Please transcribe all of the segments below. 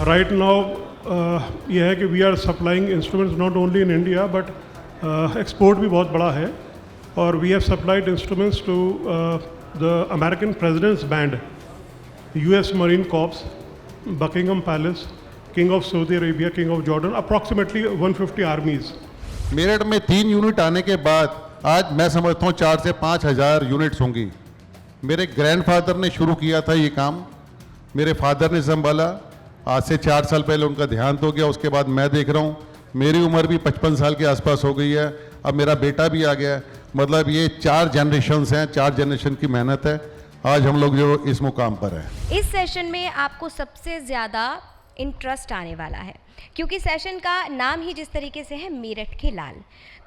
Right now ये है कि we are supplying instruments not only in India but export भी बहुत बड़ा है, और we have supplied instruments to the American president's band, US Marine Corps, Buckingham Palace, King of Saudi Arabia, King of Jordan, approximately 150 armies. Meerut में 3 unit आने के बाद आज मैं समझता हूँ 4 से 5 हज़ार यूनिट्स होंगी। मेरे ग्रैंडफादर ने शुरू किया था ये काम, मेरे फादर ने संभाला, आज से 4 साल पहले उनका देहांत हो गया, उसके बाद मैं देख रहा हूँ, मेरी उम्र भी 55 साल के आसपास हो गई है, अब मेरा बेटा भी आ गया है। मतलब ये 4 जनरेशन्स हैं, 4 जनरेशन की मेहनत है, आज हम लोग जो इस मुकाम पर हैं। इस सेशन में आपको सबसे ज़्यादा इंटरेस्ट आने वाला है, क्योंकि सेशन का नाम ही जिस तरीके से है मेरठ के लाल।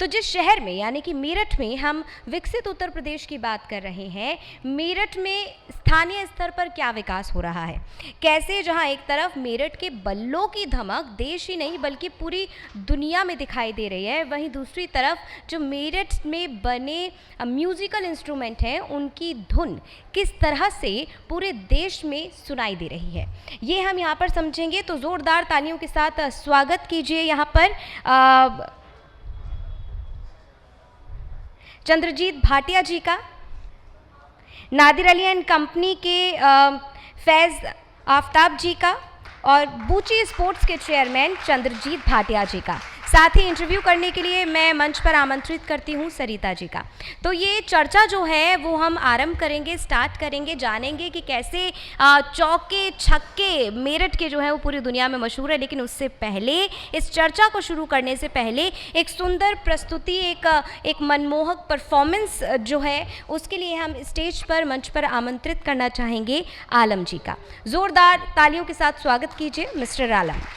तो जिस शहर में यानी कि मेरठ में हम विकसित उत्तर प्रदेश की बात कर रहे हैं, मेरठ में स्थानीय स्तर पर क्या विकास हो रहा है, कैसे जहां एक तरफ मेरठ के बल्लों की धमक देश ही नहीं बल्कि पूरी दुनिया में दिखाई दे रही है, वहीं दूसरी तरफ जो मेरठ में बने म्यूज़िकल इंस्ट्रूमेंट हैं उनकी धुन किस तरह से पूरे देश में सुनाई दे रही है, ये हम यहाँ पर समझेंगे। तो ज़ोरदार तालियों के साथ स्वागत कीजिए यहाँ पर चंद्रजीत भाटिया जी का, नादिर अली एंड कंपनी के फैज़ आफ्ताब जी का, और बूची स्पोर्ट्स के चेयरमैन चंद्रजीत भाटिया जी का। साथ ही इंटरव्यू करने के लिए मैं मंच पर आमंत्रित करती हूँ सरिता जी का। तो ये चर्चा जो है वो हम आरंभ करेंगे, स्टार्ट करेंगे, जानेंगे कि कैसे चौके छक्के मेरठ के जो है वो पूरी दुनिया में मशहूर है। लेकिन उससे पहले, इस चर्चा को शुरू करने से पहले एक सुंदर प्रस्तुति, एक मनमोहक परफॉर्मेंस जो है उसके लिए हम स्टेज पर, मंच पर आमंत्रित करना चाहेंगे आलम जी का। ज़ोरदार तालियों के साथ स्वागत कीजिए मिस्टर आलम।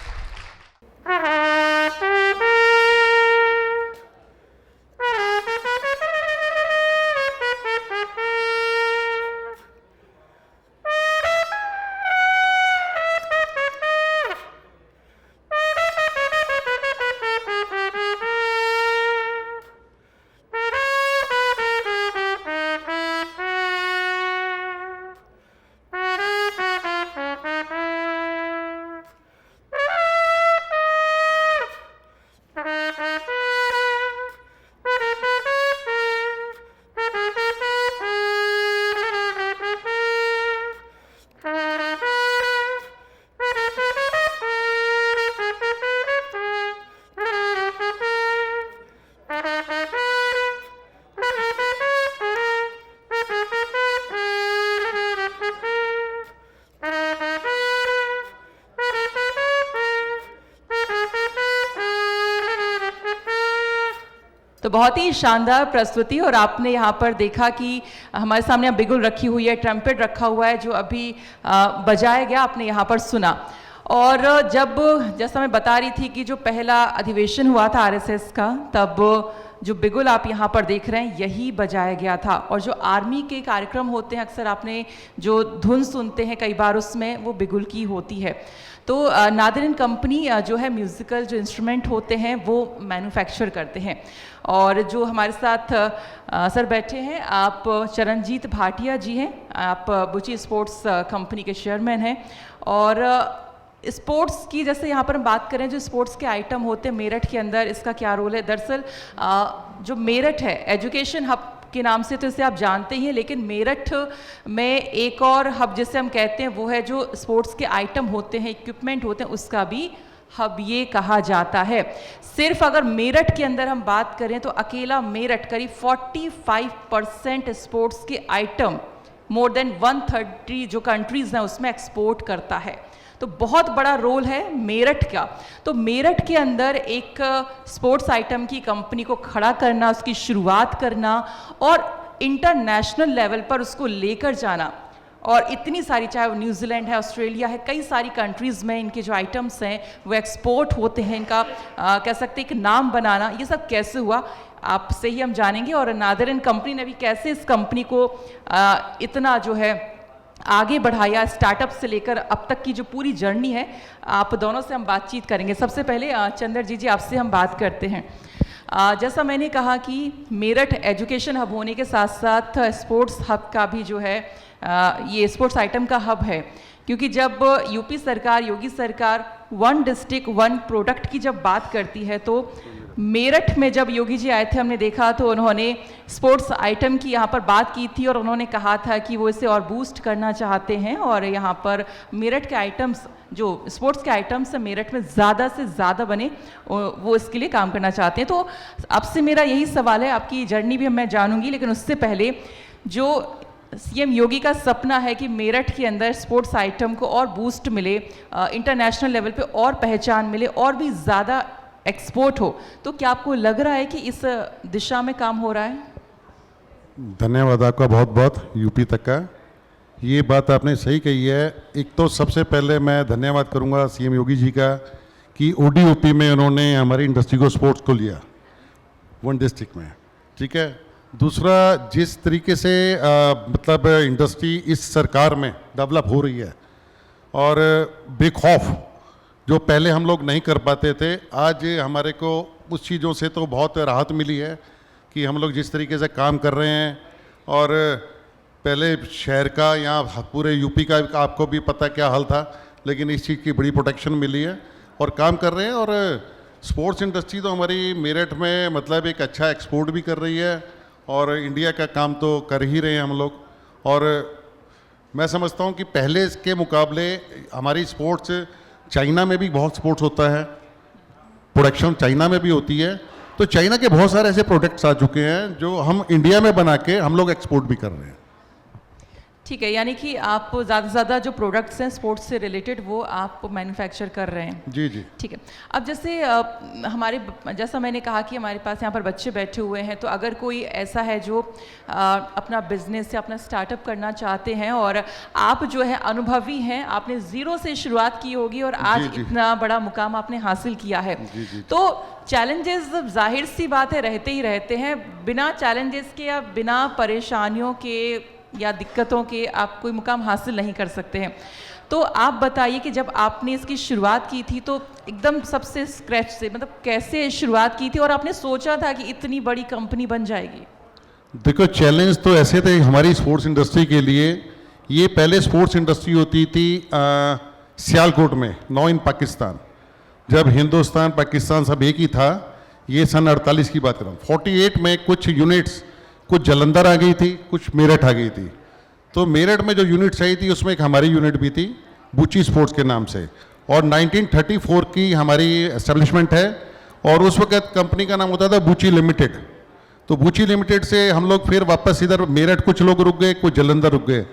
तो बहुत ही शानदार प्रस्तुति, और आपने यहाँ पर देखा कि हमारे सामने बिगुल रखी हुई है, ट्रम्पेट रखा हुआ है जो अभी बजाया गया, आपने यहाँ पर सुना। और जब, जैसा मैं बता रही थी कि जो पहला अधिवेशन हुआ था आरएसएस का, तब जो बिगुल आप यहाँ पर देख रहे हैं यही बजाया गया था। और जो आर्मी के कार्यक्रम होते हैं अक्सर आपने जो धुन सुनते हैं कई बार उसमें वो बिगुल की होती है। तो नादिर एंड कंपनी जो है म्यूज़िकल जो इंस्ट्रूमेंट होते हैं वो मैन्युफैक्चर करते हैं। और जो हमारे साथ सर बैठे हैं, आप चरणजीत भाटिया जी हैं, आप बूची स्पोर्ट्स कंपनी के चेयरमैन हैं। और स्पोर्ट्स की जैसे यहाँ पर हम बात करें, जो स्पोर्ट्स के आइटम होते हैं मेरठ के अंदर, इसका क्या रोल है। दरअसल जो मेरठ है एजुकेशन हब के नाम से तो इसे आप जानते ही हैं, लेकिन मेरठ में एक और हब जिसे हम कहते हैं वो है जो स्पोर्ट्स के आइटम होते हैं, इक्विपमेंट होते हैं, उसका भी हब ये कहा जाता है। सिर्फ अगर मेरठ के अंदर हम बात करें तो अकेला मेरठ करीब 45% स्पोर्ट्स के आइटम मोर देन 130 जो कंट्रीज़ हैं उसमें एक्सपोर्ट करता है। तो बहुत बड़ा रोल है मेरठ का। तो मेरठ के अंदर एक स्पोर्ट्स आइटम की कंपनी को खड़ा करना, उसकी शुरुआत करना और इंटरनेशनल लेवल पर उसको लेकर जाना, और इतनी सारी, चाहे वो न्यूजीलैंड है, ऑस्ट्रेलिया है, कई सारी कंट्रीज़ में इनके जो आइटम्स हैं वो एक्सपोर्ट होते हैं, इनका कह सकते हैं एक नाम बनाना, ये सब कैसे हुआ आपसे ही हम जानेंगे। और नादिर एंड कंपनी ने भी कैसे इस कंपनी को इतना जो है आगे बढ़ाया, स्टार्टअप से लेकर अब तक की जो पूरी जर्नी है, आप दोनों से हम बातचीत करेंगे। सबसे पहले चंद्र जी आपसे हम बात करते हैं। जैसा मैंने कहा कि मेरठ एजुकेशन हब होने के साथ साथ स्पोर्ट्स हब का भी जो है ये स्पोर्ट्स आइटम का हब है, क्योंकि जब यूपी सरकार, योगी सरकार वन डिस्ट्रिक्ट वन प्रोडक्ट की जब बात करती है, तो मेरठ में जब योगी जी आए थे हमने देखा तो उन्होंने स्पोर्ट्स आइटम की यहाँ पर बात की थी और उन्होंने कहा था कि वो इसे और बूस्ट करना चाहते हैं और यहाँ पर मेरठ के आइटम्स, जो स्पोर्ट्स के आइटम्स मेरठ में ज़्यादा से ज़्यादा बने, वो इसके लिए काम करना चाहते हैं। तो आपसे मेरा यही सवाल है, आपकी जर्नी भी मैं जानूंगी, लेकिन उससे पहले जो सीएम योगी का सपना है कि मेरठ के अंदर स्पोर्ट्स आइटम को और बूस्ट मिले, इंटरनेशनल लेवल पे और पहचान मिले और भी ज़्यादा एक्सपोर्ट हो, तो क्या आपको लग रहा है कि इस दिशा में काम हो रहा है? धन्यवाद आपका बहुत बहुत, यूपी तक का ये बात आपने सही कही है। एक तो सबसे पहले मैं धन्यवाद करूंगा सीएम योगी जी का कि ओडीओपी में उन्होंने हमारी इंडस्ट्री को, स्पोर्ट्स को लिया वन डिस्ट्रिक्ट में, ठीक है। दूसरा, जिस तरीके से मतलब इंडस्ट्री इस सरकार में डेवलप हो रही है और बेखौफ जो पहले हम लोग नहीं कर पाते थे, आज हमारे को उस चीज़ों से तो बहुत राहत मिली है कि हम लोग जिस तरीके से काम कर रहे हैं, और पहले शहर का या पूरे यूपी का आपको भी पता क्या हाल था, लेकिन इस चीज़ की बड़ी प्रोटेक्शन मिली है और काम कर रहे हैं। और स्पोर्ट्स इंडस्ट्री तो हमारी मेरठ में मतलब एक अच्छा एक्सपोर्ट भी कर रही है और इंडिया का काम तो कर ही रहे हैं हम लोग। और मैं समझता हूँ कि पहले के मुकाबले हमारी स्पोर्ट्स, चाइना में भी बहुत स्पोर्ट्स होता है, प्रोडक्शन चाइना में भी होती है, तो चाइना के बहुत सारे ऐसे प्रोडक्ट्स आ चुके हैं जो हम इंडिया में बना के हम लोग एक्सपोर्ट भी कर रहे हैं। ठीक है, यानी कि आप ज़्यादा से ज़्यादा जो प्रोडक्ट्स हैं स्पोर्ट्स से रिलेटेड वो आप मैन्युफैक्चर कर रहे हैं। जी जी, ठीक है। अब जैसे जैसा मैंने कहा कि हमारे पास यहाँ पर बच्चे बैठे हुए हैं, तो अगर कोई ऐसा है जो अपना बिजनेस या अपना स्टार्टअप करना चाहते हैं और आप जो है अनुभवी हैं, आपने ज़ीरो से शुरुआत की होगी और आज इतना बड़ा मुकाम आपने हासिल किया है, तो चैलेंजेस जाहिर सी बात है रहते ही रहते हैं। बिना चैलेंजेस के या बिना परेशानियों के या दिक्कतों के आप कोई मुकाम हासिल नहीं कर सकते हैं। तो आप बताइए कि जब आपने इसकी शुरुआत की थी तो एकदम सबसे स्क्रैच से, मतलब कैसे शुरुआत की थी और आपने सोचा था कि इतनी बड़ी कंपनी बन जाएगी? देखो, चैलेंज तो ऐसे थे हमारी स्पोर्ट्स इंडस्ट्री के लिए। ये पहले स्पोर्ट्स इंडस्ट्री होती थी सियालकोट में, नाउ इन पाकिस्तान, जब हिंदुस्तान पाकिस्तान सब एक ही था। ये सन 48 की बात कर रहा हूँ। 48 में कुछ यूनिट्स, कुछ जलंधर आ गई थी, कुछ मेरठ आ गई थी। तो मेरठ में जो यूनिट्स आई थी उसमें एक हमारी यूनिट भी थी, बूची स्पोर्ट्स के नाम से, और 1934 की हमारी एस्टेब्लिशमेंट है और उस वक्त कंपनी का नाम होता था बूची लिमिटेड। तो बूची लिमिटेड से हम लोग फिर वापस इधर मेरठ, कुछ लोग रुक गए, कुछ जलंधर रुक गए।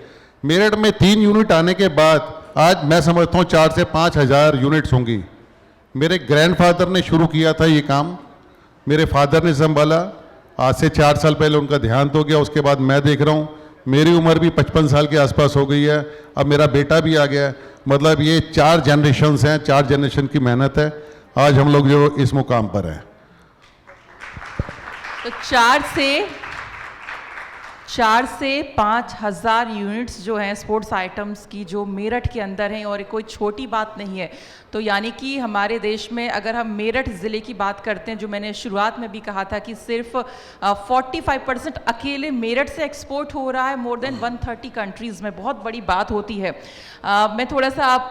मेरठ में 3 यूनिट आने के बाद आज मैं समझता हूँ 4 से 5 हज़ार यूनिट्स होंगी। मेरे ग्रैंडफादर ने शुरू किया था ये काम, मेरे फादर ने संभाला, आज से 4 साल पहले उनका देहांत हो गया। उसके बाद मैं देख रहा हूँ, मेरी उम्र भी 55 साल के आसपास हो गई है, अब मेरा बेटा भी आ गया है। मतलब ये 4 जनरेशन्स हैं, 4 जनरेशन की मेहनत है, आज हम लोग जो इस मुकाम पर हैं। तो 4 से 5 हज़ार यूनिट्स जो हैं स्पोर्ट्स आइटम्स की जो मेरठ के अंदर हैं, और कोई छोटी बात नहीं है। तो यानी कि हमारे देश में अगर हम मेरठ ज़िले की बात करते हैं, जो मैंने शुरुआत में भी कहा था कि सिर्फ 45% अकेले मेरठ से एक्सपोर्ट हो रहा है मोर देन 130 कंट्रीज़ में, बहुत बड़ी बात होती है। मैं थोड़ा सा आप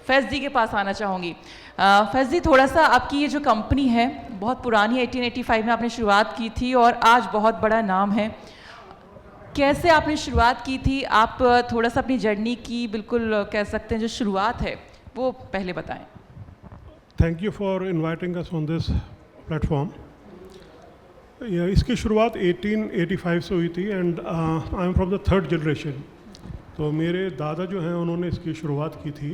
फैज़ जी के पास आना चाहूँगी। फैज़ जी, थोड़ा सा आपकी ये जो कंपनी है बहुत पुरानी है, 1885 में आपने शुरुआत की थी और आज बहुत बड़ा नाम है। कैसे आपने शुरुआत की थी? आप थोड़ा सा अपनी जर्नी की बिल्कुल कह सकते हैं जो शुरुआत है वो पहले बताएं। Thank you for inviting us on this platform. इसकी शुरुआत 1885 से हुई थी and I am from the 3rd generation. तो मेरे दादा जो हैं उन्होंने इसकी शुरुआत की थी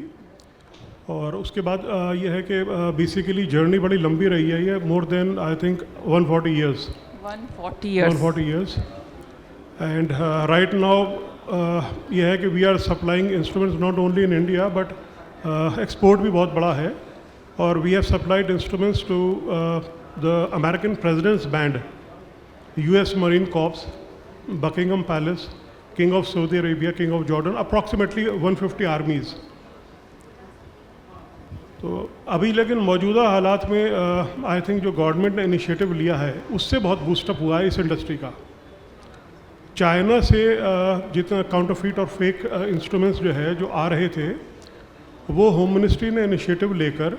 और उसके बाद ये है कि बेसिकली जर्नी बड़ी लंबी रही है। ये more than I think 140 years 140 years and right now ये है कि we are supplying instruments not only in India but export भी बहुत बड़ा है। और we have supplied instruments to the American president's band, US Marine Corps, Buckingham Palace, King of Saudi Arabia, King of Jordan, approximately 150 armies. तो अभी लेकिन मौजूदा हालात में आई थिंक जो गवर्नमेंट ने इनिशिएटिव लिया है उससे बहुत बूस्टअप हुआ है इस इंडस्ट्री का। चाइना से जितना काउंटरफीट और फेक इंस्ट्रूमेंट्स जो है जो आ रहे थे, वो होम मिनिस्ट्री ने इनिशिएटिव लेकर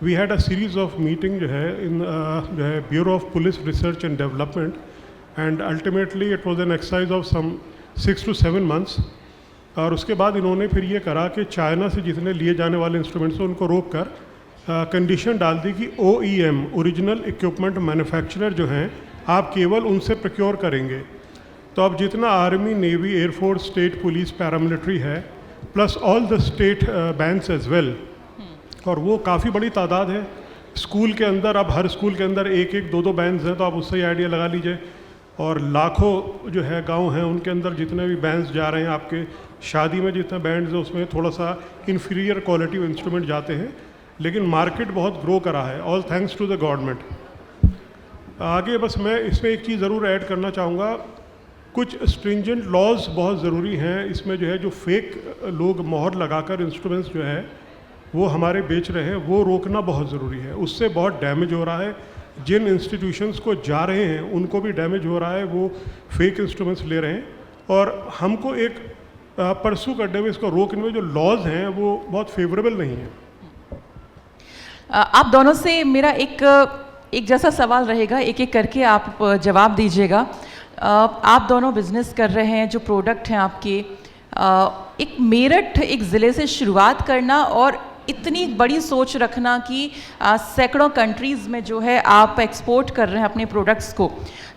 we had a series of meeting जो है bureau of police research and development, and ultimately it was an exercise of some 6 to 7 months। और उसके बाद इन्होंने फिर ये करा कि चाइना से जितने लिए जाने वाले इंस्ट्रूमेंट्स हैं उनको रोक कर कंडीशन डाल दी कि OEM ओरिजिनल इक्विपमेंट मैन्युफैक्चरर जो हैं आप केवल उनसे प्रोक्योर करेंगे। तो अब जितना army, navy, air force, state police, paramilitary है, plus all the state bands as well, और वो काफ़ी बड़ी तादाद है। स्कूल के अंदर अब हर स्कूल के अंदर एक एक दो दो बैंड्स हैं, तो आप उससे ही आइडिया लगा लीजिए। और लाखों जो है गांव हैं उनके अंदर जितने भी बैंड्स जा रहे हैं, आपके शादी में जितने बैंड्स हैं उसमें थोड़ा सा इन्फीरियर क्वालिटी इंस्ट्रूमेंट जाते हैं, लेकिन मार्केट बहुत ग्रो करा है, all thanks to the government. आगे बस मैं इसमें एक चीज़ ज़रूर ऐड करना चाहूँगा, कुछ स्ट्रिंजेंट लॉज बहुत ज़रूरी हैं इसमें। जो है जो फेक लोग मोहर लगाकर इंस्ट्रूमेंट्स जो है वो हमारे बेच रहे हैं, वो रोकना बहुत ज़रूरी है। उससे बहुत डैमेज हो रहा है, जिन इंस्टीट्यूशंस को जा रहे हैं उनको भी डैमेज हो रहा है, वो फेक इंस्ट्रूमेंट्स ले रहे हैं। और हमको एक परसू करने में, इसको रोकने में जो लॉज हैं वो बहुत फेवरेबल नहीं हैं। आप दोनों से मेरा एक जैसा सवाल रहेगा, एक एक करके आप जवाब दीजिएगा। आप दोनों बिजनेस कर रहे हैं, जो प्रोडक्ट हैं आपके, एक मेरठ एक ज़िले से शुरुआत करना और इतनी बड़ी सोच रखना कि सैकड़ों कंट्रीज़ में जो है आप एक्सपोर्ट कर रहे हैं अपने प्रोडक्ट्स को।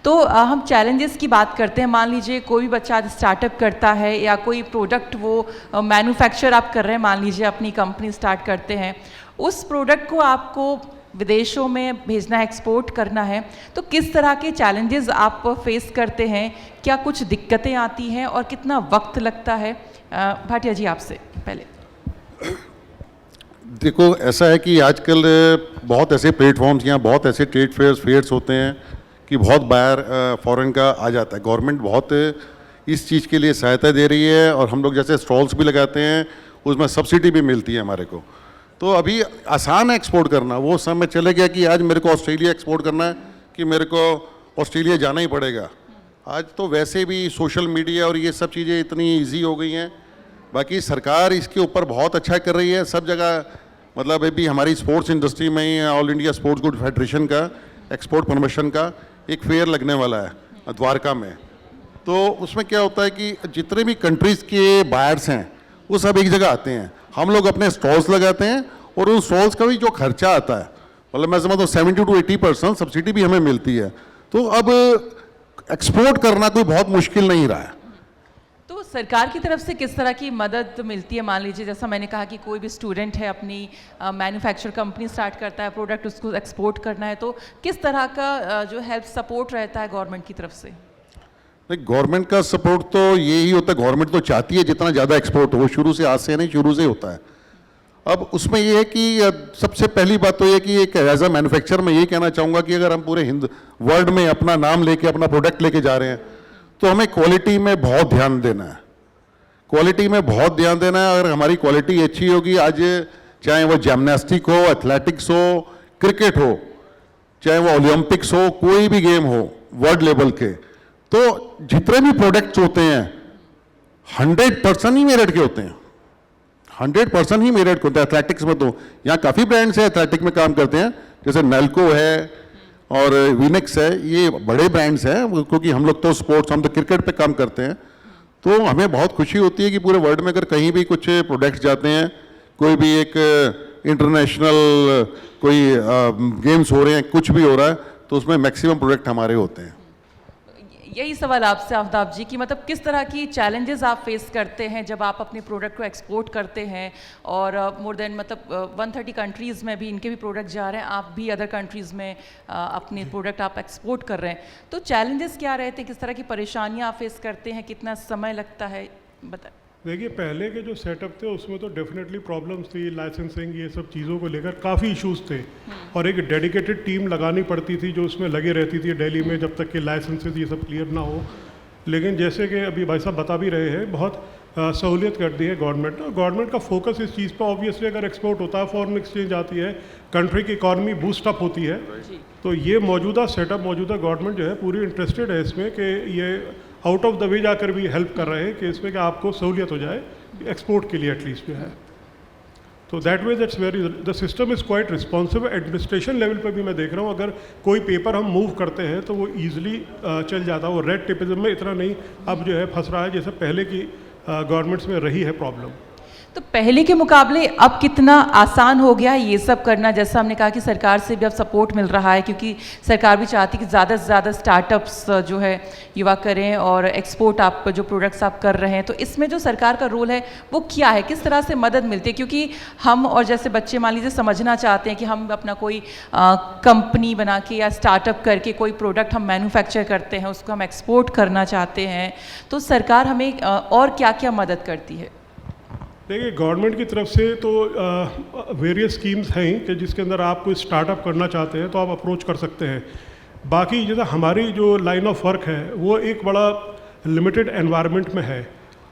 तो हम चैलेंजेस की बात करते हैं। मान लीजिए कोई भी बच्चा आज स्टार्टअप करता है या कोई प्रोडक्ट वो मैन्युफैक्चर आप कर रहे हैं, मान लीजिए अपनी कंपनी स्टार्ट करते हैं, उस प्रोडक्ट को आपको विदेशों में भेजना है, एक्सपोर्ट करना है, तो किस तरह के चैलेंजेस आप फेस करते हैं? क्या कुछ दिक्कतें आती हैं और कितना वक्त लगता है? भाटिया जी आपसे पहले। देखो, ऐसा है कि आजकल बहुत ऐसे प्लेटफॉर्म्स या बहुत ऐसे ट्रेड फेयर्स होते हैं कि बहुत बाहर फॉरेन का आ जाता है। गवर्नमेंट बहुत इस चीज़ के लिए सहायता दे रही है, और हम लोग जैसे स्टॉल्स भी लगाते हैं उसमें सब्सिडी भी मिलती है हमारे को। तो अभी आसान है एक्सपोर्ट करना। वो समय चले गया कि आज मेरे को ऑस्ट्रेलिया एक्सपोर्ट करना है कि मेरे को ऑस्ट्रेलिया जाना ही पड़ेगा। आज तो वैसे भी सोशल मीडिया और ये सब चीज़ें इतनी ईजी हो गई हैं। बाकी सरकार इसके ऊपर बहुत अच्छा कर रही है सब जगह। मतलब अभी हमारी स्पोर्ट्स इंडस्ट्री में ही all India sports good federation का एक्सपोर्ट प्रमोशन का एक फेयर लगने वाला है द्वारका में। तो उसमें क्या होता है कि जितने भी कंट्रीज़ के बायर्स हैं वो सब एक जगह आते हैं, हम लोग अपने स्टॉल्स लगाते हैं, और उन स्टॉल्स का भी जो खर्चा आता है, मतलब मैं समझता हूँ 70 to 80% सब्सिडी भी हमें मिलती है। तो अब एक्सपोर्ट करना कोई बहुत मुश्किल नहीं रहा है। तो सरकार की तरफ से किस तरह की मदद मिलती है? मान लीजिए जैसा मैंने कहा कि कोई भी स्टूडेंट है, अपनी मैन्युफैक्चर कंपनी स्टार्ट करता है, प्रोडक्ट उसको एक्सपोर्ट करना है, तो किस तरह का जो हेल्प सपोर्ट रहता है गवर्नमेंट की तरफ से? गवर्नमेंट का सपोर्ट तो यही होता है, गवर्नमेंट तो चाहती है जितना ज़्यादा एक्सपोर्ट हो, शुरू से आज से नहीं, शुरू से होता है। अब उसमें ये है कि सबसे पहली बात तो ये कि एक एज अ मैन्युफैक्चरर मैं ये कहना चाहूँगा कि अगर हम पूरे वर्ल्ड में अपना नाम लेके अपना प्रोडक्ट लेके जा रहे हैं तो हमें क्वालिटी में बहुत ध्यान देना है। क्वालिटी में बहुत ध्यान देना है। अगर हमारी क्वालिटी अच्छी होगी, आज चाहे वो जिम्नास्टिक हो, एथलेटिक्स हो, क्रिकेट हो, चाहे वो ओलंपिक्स हो, कोई भी गेम हो वर्ल्ड लेवल के, तो जितने भी प्रोडक्ट्स होते हैं 100% ही मेरिट के होते हैं। 100% ही मेरिट के होते हैं। एथलेटिक्स में तो यहाँ काफ़ी ब्रांड्स हैं एथलेटिक में काम करते हैं, जैसे नैल्को है और विनेक्स है, ये बड़े ब्रांड्स हैं, क्योंकि हम लोग तो स्पोर्ट्स, हम तो क्रिकेट पे काम करते हैं। तो हमें बहुत खुशी होती है कि पूरे वर्ल्ड में अगर कहीं भी कुछ प्रोडक्ट्स जाते हैं, कोई भी एक इंटरनेशनल कोई गेम्स हो रहे हैं, कुछ भी हो रहा है, तो उसमें मैक्सिमम प्रोडक्ट हमारे होते हैं। यही सवाल आपसे आफ्ताब जी कि मतलब किस तरह की चैलेंजेस आप फेस करते हैं जब आप अपने प्रोडक्ट को एक्सपोर्ट करते हैं, और मोर देन मतलब 130 कंट्रीज़ में भी इनके भी प्रोडक्ट जा रहे हैं, आप भी अदर कंट्रीज़ में अपने प्रोडक्ट आप एक्सपोर्ट कर रहे हैं, तो चैलेंजेस क्या रहते हैं? किस तरह की परेशानियाँ आप फेस करते हैं? कितना समय लगता है? बताएं। देखिए, पहले के जो सेटअप थे उसमें तो डेफिनेटली प्रॉब्लम्स थी, लाइसेंसिंग ये सब चीज़ों को लेकर काफ़ी इश्यूज थे, और एक डेडिकेटेड टीम लगानी पड़ती थी जो उसमें लगे रहती थी दिल्ली में जब तक कि लाइसेंसेस ये सब क्लियर ना हो। लेकिन जैसे कि अभी भाई साहब बता भी रहे हैं, बहुत सहूलियत कर दी है गवर्नमेंट ने। गवर्नमेंट का फोकस इस चीज़ पर ऑब्वियसली अगर एक्सपोर्ट होता है, फॉरेन एक्सचेंज आती है, कंट्री की इकॉनमी बूस्ट अप होती है, तो ये मौजूदा सेटअप, मौजूदा गवर्नमेंट जो है पूरी इंटरेस्टेड है इसमें कि ये आउट ऑफ द वे जाकर भी हेल्प कर रहे हैं कि इसमें कि आपको सहूलियत हो जाए एक्सपोर्ट के लिए एटलीस्ट जो है। तो that way that's very, the system is quite responsive. Administration level पर भी मैं देख रहा हूँ, अगर कोई पेपर हम मूव करते हैं तो वो ईजिली चल जाता है, वो रेड टेपिज्म में इतना नहीं अब जो है फंस रहा है जैसे पहले की गवर्नमेंट्स में रही है प्रॉब्लम। तो पहले के मुकाबले अब कितना आसान हो गया है ये सब करना? जैसा हमने कहा कि सरकार से भी अब सपोर्ट मिल रहा है, क्योंकि सरकार भी चाहती है कि ज़्यादा से ज़्यादा स्टार्टअप्स जो है युवा करें और एक्सपोर्ट आप जो प्रोडक्ट्स आप कर रहे हैं, तो इसमें जो सरकार का रोल है वो क्या है, किस तरह से मदद मिलती है? क्योंकि हम और जैसे बच्चे मान लीजिए समझना चाहते हैं कि हम अपना कोई कंपनी बना के या स्टार्टअप करके कोई प्रोडक्ट हम मैन्युफैक्चर करते हैं, उसको हम एक्सपोर्ट करना चाहते हैं, तो सरकार हमें और क्या क्या मदद करती है? देखिए, गवर्नमेंट की तरफ से तो वेरियस स्कीम्स हैं कि जिसके अंदर आप कोई स्टार्टअप करना चाहते हैं तो आप अप्रोच कर सकते हैं। बाकी जैसे हमारी जो लाइन ऑफ वर्क है वो एक बड़ा लिमिटेड एनवायरनमेंट में है।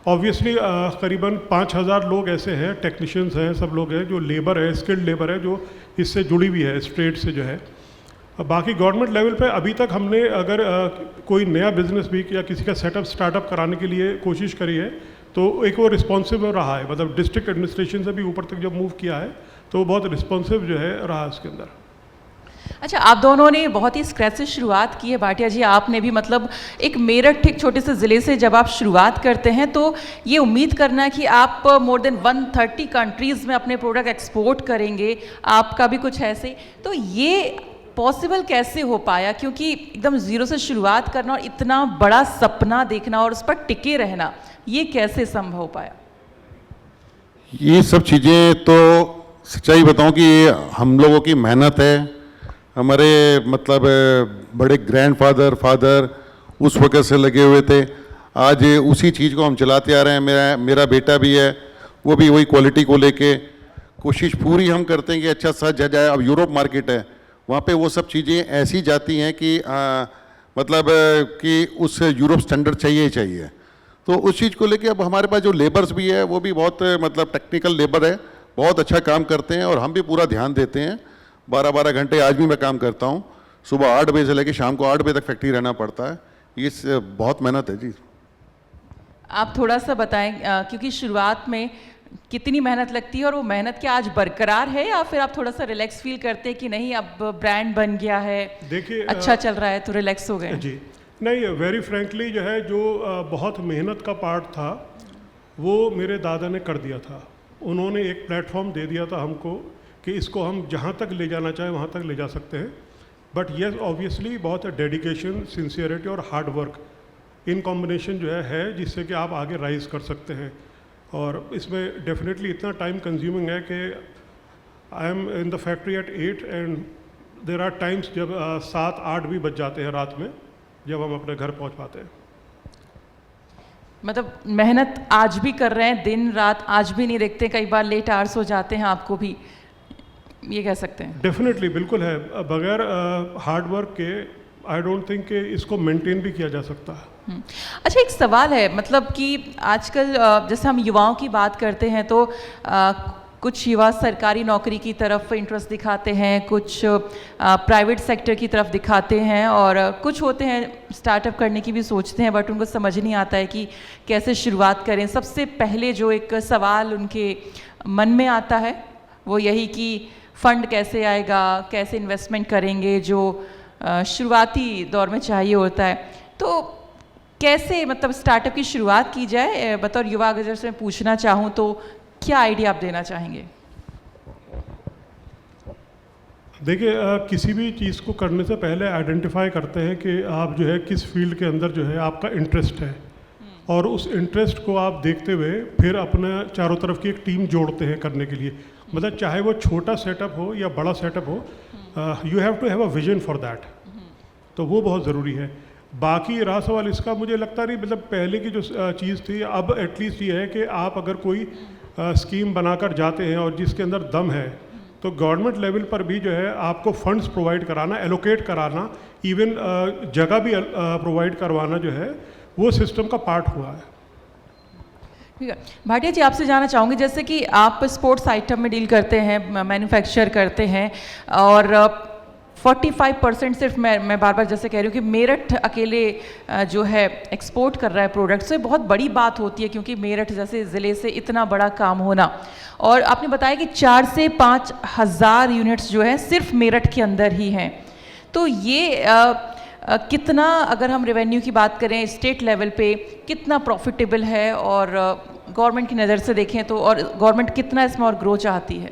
ऑब्वियसली करीबन 5000 लोग ऐसे हैं, टेक्नीशियंस हैं, सब लोग हैं जो लेबर है, स्किल्ड लेबर है जो इससे जुड़ी हुई है स्ट्रेट से जो है। बाकी गवर्नमेंट लेवल पे अभी तक हमने अगर कोई नया बिजनेस भी या किसी का सेटअप स्टार्टअप कराने के लिए कोशिश करी है तो एक वो रिस्पॉन्सिव रहा है, मतलब डिस्ट्रिक्ट एडमिनिस्ट्रेशन से भी ऊपर तक जब मूव किया है तो वो बहुत रिस्पॉन्सिव जो है रहा इसके अंदर। अच्छा, आप दोनों ने बहुत ही स्क्रैच से शुरुआत की है भाटिया जी, आपने भी मतलब एक मेरठ एक छोटे से ज़िले से जब आप शुरुआत करते हैं तो ये उम्मीद करना कि आप मोर देन 130 कंट्रीज़ में अपने प्रोडक्ट एक्सपोर्ट करेंगे, आपका भी कुछ ऐसे, तो ये पॉसिबल कैसे हो पाया? क्योंकि एकदम ज़ीरो से शुरुआत करना और इतना बड़ा सपना देखना और उस पर टिके रहना, ये कैसे संभव हो पाया? ये सब चीज़ें तो सच्चाई बताऊं कि ये हम लोगों की मेहनत है। हमारे मतलब बड़े ग्रैंडफादर फादर उस वक़्त से लगे हुए थे, आज उसी चीज़ को हम चलाते आ रहे हैं। मेरा बेटा भी है, वो भी वही क्वालिटी को लेके कोशिश पूरी हम करते हैं कि अच्छा सच जाए। अब यूरोप मार्केट है, वहाँ पे वो सब चीज़ें ऐसी जाती हैं कि मतलब कि उस यूरोप स्टैंडर्ड चाहिए ही चाहिए। तो उस चीज़ को लेके अब हमारे पास जो लेबर्स भी है वो भी बहुत मतलब टेक्निकल लेबर है, बहुत अच्छा काम करते हैं और हम भी पूरा ध्यान देते हैं। 12-12 घंटे आज भी मैं काम करता हूँ, सुबह 8 बजे से लेकर शाम को 8 बजे तक फैक्ट्री रहना पड़ता है। ये बहुत मेहनत है जी। आप थोड़ा सा बताएं क्योंकि शुरुआत में कितनी मेहनत लगती है और वो मेहनत क्या आज बरकरार है या फिर आप थोड़ा सा रिलैक्स फील करते हैं कि नहीं अब ब्रांड बन गया है, देखिए अच्छा चल रहा है तो रिलैक्स हो गए? जी नहीं, वेरी फ्रैंकली जो है जो बहुत मेहनत का पार्ट था वो मेरे दादा ने कर दिया था। उन्होंने एक प्लेटफॉर्म दे दिया था हमको कि इसको हम जहाँ तक ले जाना चाहें वहाँ तक ले जा सकते हैं। बट येस ऑब्वियसली बहुत डेडिकेशन, सिंसियरिटी और हार्ड वर्क इन कॉम्बिनेशन जो है जिससे कि आप आगे राइज कर सकते हैं। और इसमें डेफिनेटली इतना टाइम कंज्यूमिंग है कि I am in the factory at 8 and there are times जब 7-8 भी बज जाते हैं रात में जब हम अपने घर पहुंच पाते हैं। मतलब मेहनत आज भी कर रहे हैं, दिन रात आज भी नहीं देखते, कई बार लेट आवर्स हो जाते हैं, आपको भी ये कह सकते हैं? डेफिनेटली बिल्कुल है, बगैर हार्ड वर्क के आई डोंट थिंक कि इसको मेंटेन भी किया जा सकता है। अच्छा, एक सवाल है, मतलब कि आजकल जैसे हम युवाओं की बात करते हैं तो कुछ युवा सरकारी नौकरी की तरफ इंटरेस्ट दिखाते हैं, कुछ प्राइवेट सेक्टर की तरफ दिखाते हैं और कुछ होते हैं स्टार्टअप करने की भी सोचते हैं बट उनको समझ नहीं आता है कि कैसे शुरुआत करें। सबसे पहले जो एक सवाल उनके मन में आता है वो यही कि फ़ंड कैसे आएगा, कैसे इन्वेस्टमेंट करेंगे, जो शुरुआती दौर में चाहिए होता है। तो कैसे मतलब स्टार्टअप की शुरुआत की जाए? बतौर युवा अगर जैसे मैं पूछना चाहूँ तो क्या आइडिया आप देना चाहेंगे? देखिए, किसी भी चीज़ को करने से पहले आइडेंटिफाई करते हैं कि आप जो है किस फील्ड के अंदर जो है आपका इंटरेस्ट है और उस इंटरेस्ट को आप देखते हुए फिर अपने चारों तरफ की एक टीम जोड़ते हैं करने के लिए। मतलब चाहे वो छोटा सेटअप हो या बड़ा सेटअप हो, you have to have a vision for that, तो वो बहुत ज़रूरी है। बाकी रहा सवाल इसका, मुझे लगता नहीं, मतलब पहले की जो चीज़ थी अब एटलीस्ट ये है कि आप अगर कोई स्कीम बनाकर जाते हैं और जिसके अंदर दम है तो गवर्नमेंट लेवल पर भी जो है आपको फंड्स प्रोवाइड कराना, एलोकेट कराना, इवन जगह भी प्रोवाइड करवाना जो है वो सिस्टम का पार्ट हुआ है। ठीक है, भाटिया जी आपसे जानना चाहूँगी, जैसे कि आप स्पोर्ट्स आइटम में डील करते हैं, मैन्युफैक्चर करते हैं, और 45% सिर्फ मैं बार बार जैसे कह रही हूँ कि मेरठ अकेले जो है एक्सपोर्ट कर रहा है प्रोडक्ट्स, तो ये बहुत बड़ी बात होती है क्योंकि मेरठ जैसे ज़िले से इतना बड़ा काम होना। और आपने बताया कि 4 से 5 हज़ार यूनिट्स जो है सिर्फ मेरठ के अंदर ही हैं, तो ये कितना, अगर हम रेवेन्यू की बात करें स्टेट लेवल पे, कितना प्रॉफिटेबल है, और गवर्नमेंट की नज़र से देखें तो, और गवर्नमेंट कितना इसमें और ग्रो चाहती है?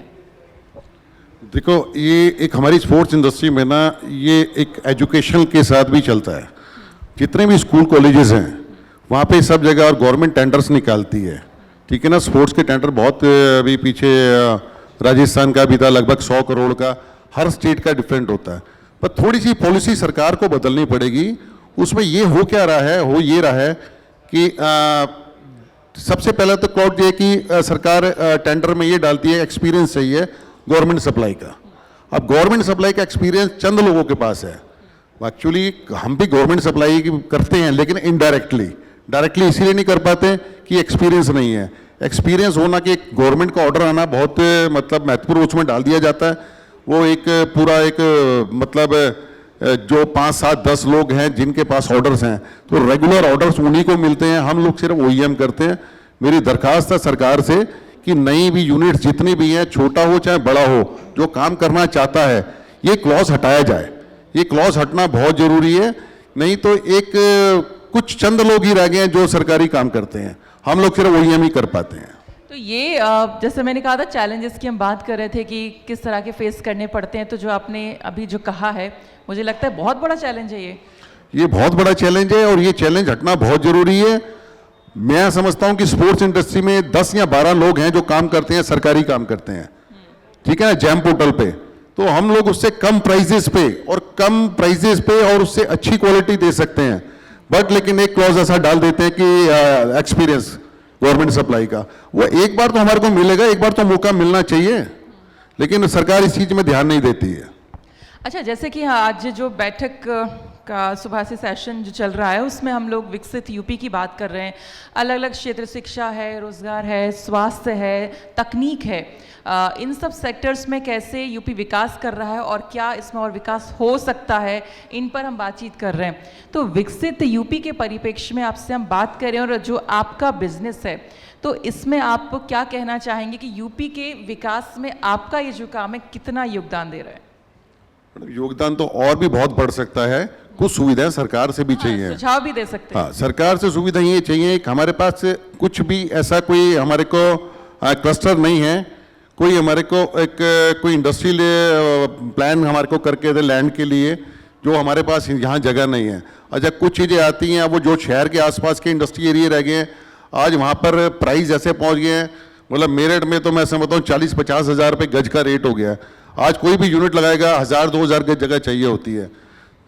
देखो, ये एक हमारी स्पोर्ट्स इंडस्ट्री में ना, ये एक एजुकेशन के साथ भी चलता है। जितने भी स्कूल कॉलेजेस हैं वहाँ पे सब जगह और गवर्नमेंट टेंडर्स निकालती है, ठीक है ना। स्पोर्ट्स के टेंडर बहुत अभी पीछे राजस्थान का भी था, लगभग 100 करोड़ का, हर स्टेट का डिफरेंट होता है। पर थोड़ी सी पॉलिसी सरकार को बदलनी पड़ेगी। उसमें ये हो क्या रहा है, हो ये रहा है कि सबसे पहले तो क्लॉज ये कि सरकार टेंडर में ये डालती है एक्सपीरियंस चाहिए गवर्नमेंट सप्लाई का। अब गवर्नमेंट सप्लाई का एक्सपीरियंस चंद लोगों के पास है। एक्चुअली हम भी गवर्नमेंट सप्लाई करते हैं लेकिन इनडायरेक्टली, डायरेक्टली इसीलिए नहीं कर पाते कि एक्सपीरियंस नहीं है। एक्सपीरियंस होना कि गवर्नमेंट का ऑर्डर आना बहुत मतलब महत्वपूर्ण, उसमें डाल दिया जाता है। वो एक पूरा एक मतलब जो 5, 7, 10 लोग हैं जिनके पास ऑर्डर्स हैं, तो रेगुलर ऑर्डर्स उन्हीं को मिलते हैं, हम लोग सिर्फ OEM करते हैं। मेरी दरखास्त है सरकार से कि नई भी यूनिट्स जितनी भी हैं, छोटा हो चाहे बड़ा हो, जो काम करना चाहता है ये क्लॉज हटाया जाए। ये क्लॉज हटना बहुत जरूरी है, नहीं तो एक कुछ चंद लोग ही रह गए हैं जो सरकारी काम करते हैं, हम लोग सिर्फ OEM ही कर पाते हैं। तो ये जैसे मैंने कहा था चैलेंजेस की हम बात कर रहे थे कि किस तरह के फेस करने पड़ते हैं, तो जो आपने अभी जो कहा है मुझे लगता है बहुत बड़ा चैलेंज है ये बहुत बड़ा चैलेंज है और ये चैलेंज हटना बहुत जरूरी है। मैं समझता हूं कि स्पोर्ट्स इंडस्ट्री में 10 या 12 लोग हैं जो काम करते हैं, सरकारी काम करते हैं, ठीक है ना, जैम पोर्टल पे। तो हम लोग उससे कम प्राइजेस पे और उससे अच्छी क्वालिटी दे सकते हैं। बट लेकिन एक क्लॉज ऐसा डाल देते हैं कि एक्सपीरियंस गवर्नमेंट सप्लाई का, वो एक बार तो हमारे को मिलेगा, एक बार तो मौका मिलना चाहिए, लेकिन सरकार इस चीज में ध्यान नहीं देती है। अच्छा, जैसे कि आज जो बैठक का सुबह से सेशन जो चल रहा है उसमें हम लोग विकसित यूपी की बात कर रहे हैं। अलग अलग क्षेत्र, शिक्षा है, रोजगार है, स्वास्थ्य है, तकनीक है, इन सब सेक्टर्स में कैसे यूपी विकास कर रहा है और क्या इसमें और विकास हो सकता है, इन पर हम बातचीत कर रहे हैं। तो विकसित यूपी के परिप्रेक्ष्य में आपसे हम बात करें और जो आपका बिजनेस है, तो इसमें आप क्या कहना चाहेंगे कि यूपी के विकास में आपका ये जो काम है कितना योगदान दे रहा है? योगदान तो और भी बहुत बढ़ सकता है। कुछ सुविधाएं सरकार से भी चाहिए, सुझाव भी दे सकते हैं। हाँ, सरकार से सुविधा ये चाहिए कि हमारे पास कुछ भी ऐसा कोई हमारे को क्लस्टर नहीं है, कोई हमारे को एक कोई इंडस्ट्रियल प्लान हमारे को करके दे लैंड के लिए, जो हमारे पास यहाँ जगह नहीं है। अच्छा, कुछ चीज़ें आती हैं वो जो शहर के आसपास के इंडस्ट्री एरिया रह गए हैं, आज वहाँ पर प्राइस ऐसे पहुँच गए हैं, मतलब मेरठ में तो मैं समझता हूँ 40-50 हज़ार रुपये गज का रेट हो गया है। आज कोई भी यूनिट लगाएगा 1000-2000 गज जगह चाहिए होती है,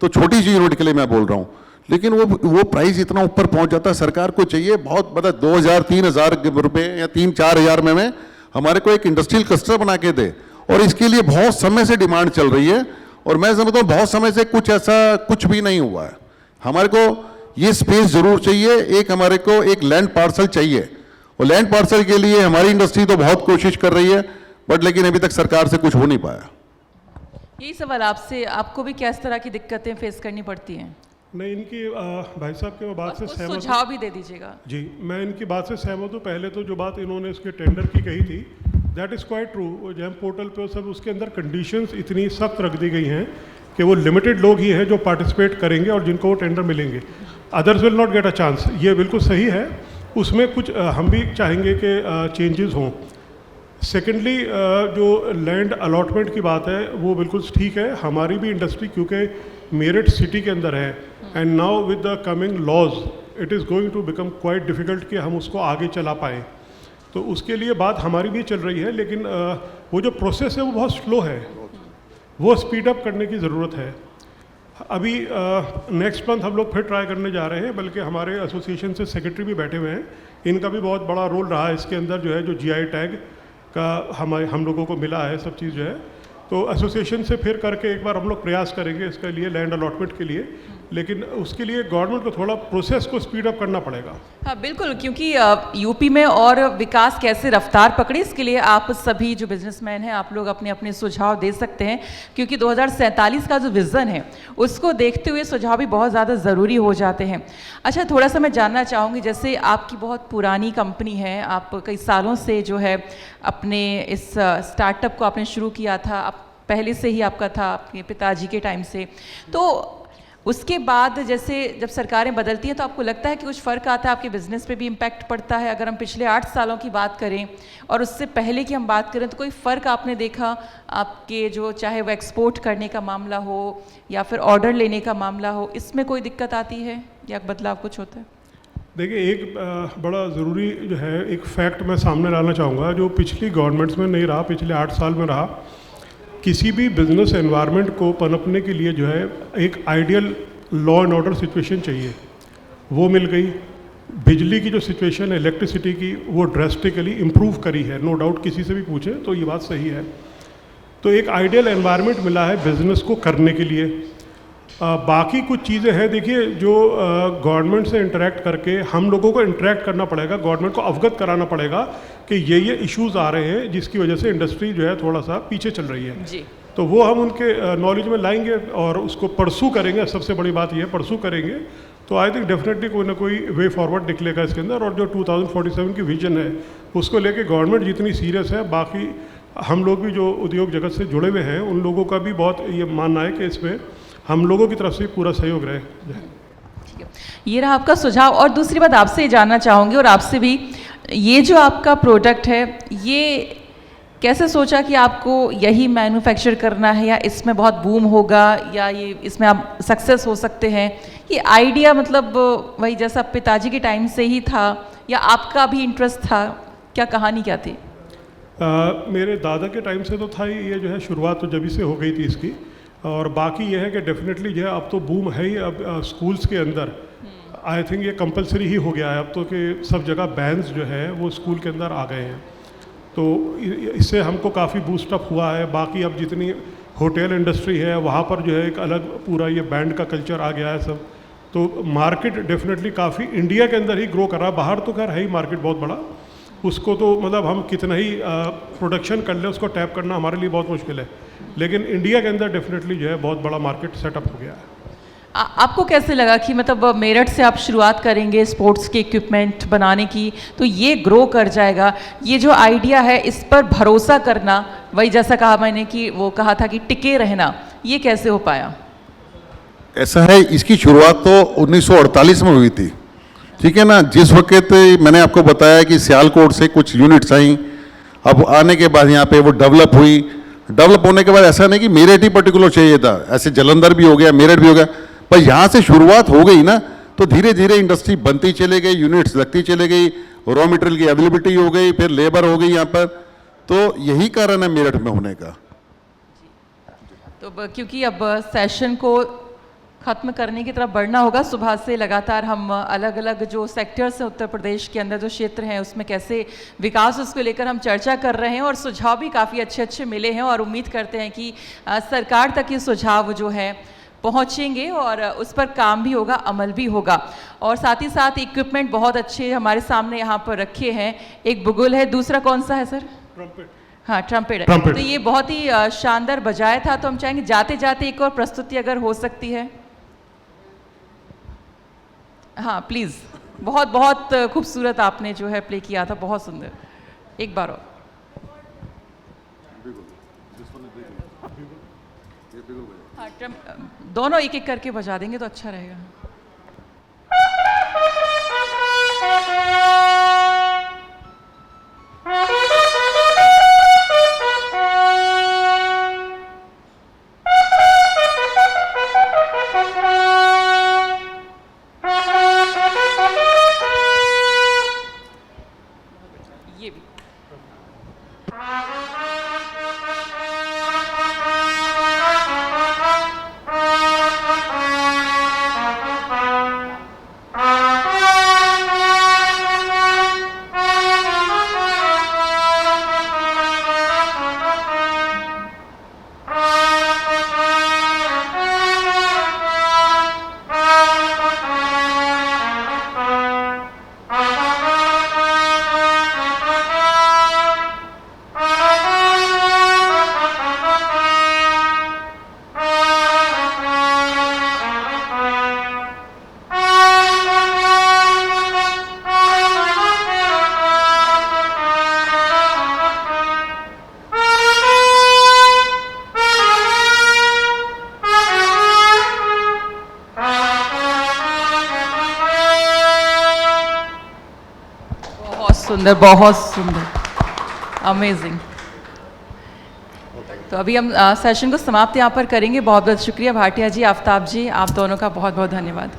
तो छोटी सी यूनिट के लिए मैं बोल रहा हूँ, लेकिन वो प्राइस इतना ऊपर पहुँच जाता है। सरकार को चाहिए बहुत मतलब 2000-3000 रुपये या 3-4 हज़ार में हमारे को एक इंडस्ट्रियल क्लस्टर बना के दे, और इसके लिए बहुत समय से डिमांड चल रही है और मैं समझता हूँ बहुत समय से कुछ ऐसा कुछ भी नहीं हुआ है। हमारे को ये स्पेस जरूर चाहिए, एक हमारे को एक लैंड पार्सल चाहिए, और लैंड पार्सल के लिए हमारी इंडस्ट्री तो बहुत कोशिश कर रही है, बट लेकिन अभी तक सरकार से कुछ हो नहीं पाया। यही सवाल आपसे, आपको भी क्या इस तरह की दिक्कतें फेस करनी पड़ती हैं? मैं इनकी भाई साहब के बात से सहमत हूँ। सुझाव भी दे दीजिएगा जी, मैं इनकी बात से सहमत हूँ। पहले तो जो बात इन्होंने इसके टेंडर की कही थी, that is quite true. GeM portal पे सब उसके अंदर कंडीशंस इतनी सख्त रख दी गई हैं कि वो लिमिटेड लोग ही हैं जो पार्टिसिपेट करेंगे और जिनको वो टेंडर मिलेंगे, others will not get a chance. ये बिल्कुल सही है, उसमें कुछ हम भी चाहेंगे कि चेंजेस हों। सेकेंडली, जो लैंड अलॉटमेंट की बात है वो बिल्कुल ठीक है। हमारी भी इंडस्ट्री क्योंकि मेरठ सिटी के अंदर है, and now with the coming laws it is going to become quite difficult कि हम उसको आगे चला पाएँ, तो उसके लिए बात हमारी भी चल रही है। लेकिन वो जो प्रोसेस है वो बहुत स्लो है, वो स्पीड अप करने की ज़रूरत है। अभी नेक्स्ट मंथ हम लोग फिर ट्राई करने जा रहे हैं, बल्कि हमारे एसोसिएशन से सेक्रेटरी भी बैठे हुए हैं, इनका भी बहुत बड़ा रोल रहा है इसके अंदर, जो है जो GI टैग का हम लोगों को मिला है सब चीज़ जो है। तो एसोसिएशन से फिर करके एक बार हम लोग प्रयास करेंगे इसके लिए, लैंड अलॉटमेंट के लिए, लेकिन उसके लिए गवर्नमेंट को थोड़ा प्रोसेस को स्पीड अप करना पड़ेगा। हाँ बिल्कुल, क्योंकि यूपी में और विकास कैसे रफ्तार पकड़े, इसके लिए आप सभी जो बिजनेसमैन हैं आप लोग अपने अपने सुझाव दे सकते हैं, क्योंकि 2047 का जो विज़न है उसको देखते हुए सुझाव भी बहुत ज़्यादा ज़रूरी हो जाते हैं। अच्छा, थोड़ा सा मैं जानना चाहूँगी, जैसे आपकी बहुत पुरानी कंपनी है, आप कई सालों से जो है अपने इस स्टार्टअप को आपने शुरू किया था, आप पहले से ही आपका था आपके पिताजी के टाइम से, तो उसके बाद जैसे जब सरकारें बदलती हैं तो आपको लगता है कि कुछ फ़र्क आता है, आपके बिज़नेस पे भी इम्पैक्ट पड़ता है? अगर हम पिछले 8 सालों की बात करें और उससे पहले की हम बात करें तो कोई फ़र्क आपने देखा आपके, जो चाहे वो एक्सपोर्ट करने का मामला हो या फिर ऑर्डर लेने का मामला हो, इसमें कोई दिक्कत आती है या बदलाव कुछ होता है? देखिए, एक बड़ा ज़रूरी जो है एक फैक्ट मैं सामने लाना चाहूँगा, जो पिछली गवर्नमेंट्स में नहीं रहा, पिछले 8 साल में रहा। किसी भी बिजनेस एनवायरनमेंट को पनपने के लिए जो है एक ideal law and order situation चाहिए, वो मिल गई। बिजली की जो सिचुएशन है इलेक्ट्रिसिटी की, वो ड्रेस्टिकली इम्प्रूव करी है, नो डाउट, किसी से भी पूछें तो ये बात सही है। तो एक आइडियल एनवायरनमेंट मिला है बिजनेस को करने के लिए। बाकी कुछ चीज़ें हैं, देखिए, जो गवर्नमेंट से इंटरेक्ट करके हम लोगों को इंटरेक्ट करना पड़ेगा, गवर्नमेंट को अवगत कराना पड़ेगा कि ये इश्यूज़ आ रहे हैं जिसकी वजह से इंडस्ट्री जो है थोड़ा सा पीछे चल रही है जी। तो वो हम उनके नॉलेज में लाएंगे और उसको परसू करेंगे। सबसे बड़ी बात ये है, परसू करेंगे तो आई थिंक डेफिनेटली कोई ना कोई वे फॉरवर्ड निकलेगा इसके अंदर। और जो 2047 की विजन है उसको लेके गवर्नमेंट जितनी सीरियस है, बाकी हम लोग भी जो उद्योग जगत से जुड़े हुए हैं उन लोगों का भी बहुत ये मानना है कि इसमें हम लोगों की तरफ से पूरा सहयोग रहे। ठीक है, ये रहा आपका सुझाव। और दूसरी बात आपसे ये जानना चाहूँगी और आपसे भी, ये जो आपका प्रोडक्ट है ये कैसे सोचा कि आपको यही मैन्युफैक्चर करना है या इसमें बहुत बूम होगा या ये इसमें आप सक्सेस हो सकते हैं? ये आइडिया मतलब वही जैसा पिताजी के टाइम से ही था या आपका भी इंटरेस्ट था? क्या कहानी क्या थी? मेरे दादा के टाइम से तो था ही, ये जो है शुरुआत तो जब से हो गई थी इसकी। और बाकी ये है कि डेफिनेटली जो है अब तो बूम है ही, अब स्कूल्स के अंदर आई थिंक ये कंपलसरी ही हो गया है अब तो, कि सब जगह बैंड्स जो है वो स्कूल के अंदर आ गए हैं। तो इससे हमको काफ़ी बूस्टअप हुआ है। बाकी अब जितनी होटल इंडस्ट्री है वहाँ पर जो है एक अलग पूरा ये बैंड का कल्चर आ गया है सब। तो मार्केट डेफिनेटली काफ़ी इंडिया के अंदर ही ग्रो कर रहा है, बाहर तो खैर है ही मार्केट बहुत बड़ा, उसको तो मतलब हम कितना ही प्रोडक्शन कर ले उसको टैप करना हमारे लिए बहुत मुश्किल है, लेकिन इंडिया के अंदर डेफिनेटली जो है बहुत बड़ा मार्केट सेटअप हो गया है। आपको कैसे लगा कि मतलब मेरठ से आप शुरुआत करेंगे स्पोर्ट्स के इक्विपमेंट बनाने की तो ये ग्रो कर जाएगा? ये जो आइडिया है इस पर भरोसा करना, वही जैसा कहा मैंने कि वो कहा था कि टिके रहना, ये कैसे हो पाया? ऐसा है, इसकी शुरुआत तो 1948 में हुई थी, ठीक है ना। जिस वक्त मैंने आपको बताया कि सियालकोट से कुछ यूनिट्स आई, अब आने के बाद यहाँ पे वो डेवलप हुई। डेवलप होने के बाद ऐसा नहीं कि मेरठ ही पर्टिकुलर चाहिए था, ऐसे जलंधर भी हो गया, मेरठ भी हो गया, पर यहाँ से शुरुआत हो गई ना तो धीरे धीरे इंडस्ट्री बनती चली गई, यूनिट्स लगती चली गई, रॉ मटेरियल की अवेलेबिलिटी हो गई, फिर लेबर हो गई यहाँ पर। तो यही कारण है मेरठ में होने का। तो क्योंकि अब सेशन को ख़त्म करने की तरफ बढ़ना होगा, सुबह से लगातार हम अलग अलग जो सेक्टर्स हैं उत्तर प्रदेश के अंदर जो क्षेत्र हैं उसमें कैसे विकास, उसको लेकर हम चर्चा कर रहे हैं और सुझाव भी काफ़ी अच्छे अच्छे मिले हैं और उम्मीद करते हैं कि सरकार तक ये सुझाव जो है पहुंचेंगे और उस पर काम भी होगा, अमल भी होगा। और साथ ही साथ इक्विपमेंट बहुत अच्छे हमारे सामने यहाँ पर रखे हैं। एक बुगुल है, दूसरा कौन सा है सर? ट्रम्पेट। हाँ, ट्रम्पेट है। तो ये बहुत ही शानदार बजाया था, तो हम चाहेंगे जाते जाते एक और प्रस्तुति अगर हो सकती है। हाँ प्लीज़, बहुत बहुत खूबसूरत आपने जो है प्ले किया था, बहुत सुंदर, एक बार और। हाँ, दोनों एक एक करके बजा देंगे तो अच्छा रहेगा। ये भी सुंदर, बहुत सुंदर, अमेजिंग। तो अभी हम सेशन को समाप्त यहाँ पर करेंगे। बहुत बहुत शुक्रिया भाटिया जी, आफ्ताब जी, आप दोनों का बहुत बहुत धन्यवाद।